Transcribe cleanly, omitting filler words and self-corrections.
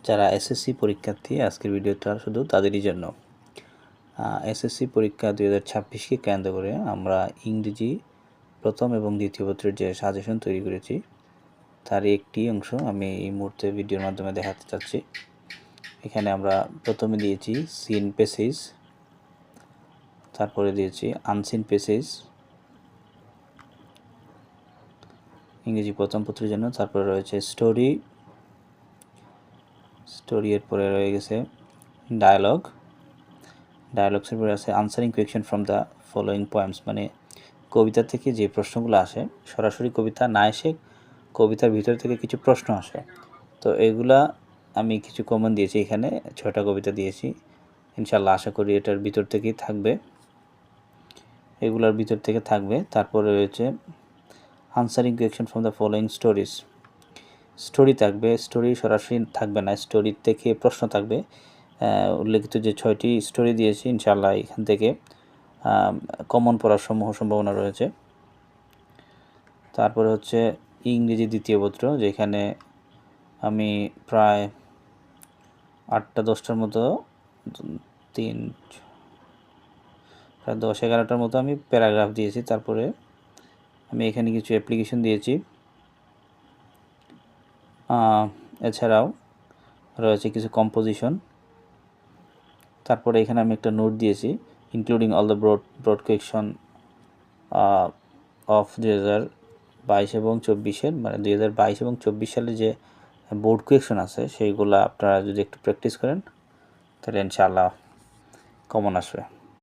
যারা এসএসসি পরীক্ষার্থী আজকের ভিডিওটা শুধু তাদেরই জন্য। এসএসসি পরীক্ষা 2026কে কেন্দ্র করে আমরা ইংরেজি প্রথম এবং দ্বিতীয় পত্রের যে সাজেশন তৈরি করেছি তার একটি অংশ আমি এই মুহূর্তে ভিডিওর মাধ্যমে দেখাতে চাচ্ছি। এখানে আমরা প্রথমে দিয়েছি সিন প্যাসেজ, তারপরে দিয়েছি আনসিন প্যাসেজ ইংরেজি প্রথম পত্রের জন্য, তারপরে রয়েছে স্টোরি, এর পরে রয়ে গেছে ডায়ালগসের পরে আছে answering question from the following poems, মানে কবিতা থেকে যে প্রশ্নগুলো আসে, সরাসরি কবিতা না এসে কবিতার ভিতর থেকে কিছু প্রশ্ন আসে, তো এগুলা আমি কিছু কমন দিয়েছি। এখানে 6টা কবিতা দিয়েছি, ইনশাল্লাহ আশা করি এটার ভিতর থেকেই থাকবে, এগুলার ভিতর থেকে থাকবে। তারপরে রয়েছে answering question from the following story থাকবে, স্টোরি সরাসরি থাকবে না, স্টোরি থেকে প্রশ্ন থাকবে। উল্লেখিত যে 6টি স্টোরি দিয়েছি, ইনশাআল্লাহ এখান থেকে কমন পড়ার সম্ভাবনা রয়েছে। তারপরে হচ্ছে ইংরেজি দ্বিতীয় পত্র, যেখানে আমি প্রায় 8-10টার মতো, 10-11টার মতো আমি প্যারাগ্রাফ দিয়েছি। তারপরে আমি এখানে কিছু অ্যাপ্লিকেশন দিয়েছি, এছাড়াও রয়েছে কিছু কম্পোজিশন। তারপরে এখানে আমি একটা নোট দিয়েছি, including all the broad question of 2022 এবং 24-এর, মানে 2022 এবং 24 সালে যে বোর্ড কোয়েকশন আছে সেইগুলো আপনারা যদি একটু প্র্যাকটিস করেন তাহলে ইনশাআল্লাহ কমন আসবে।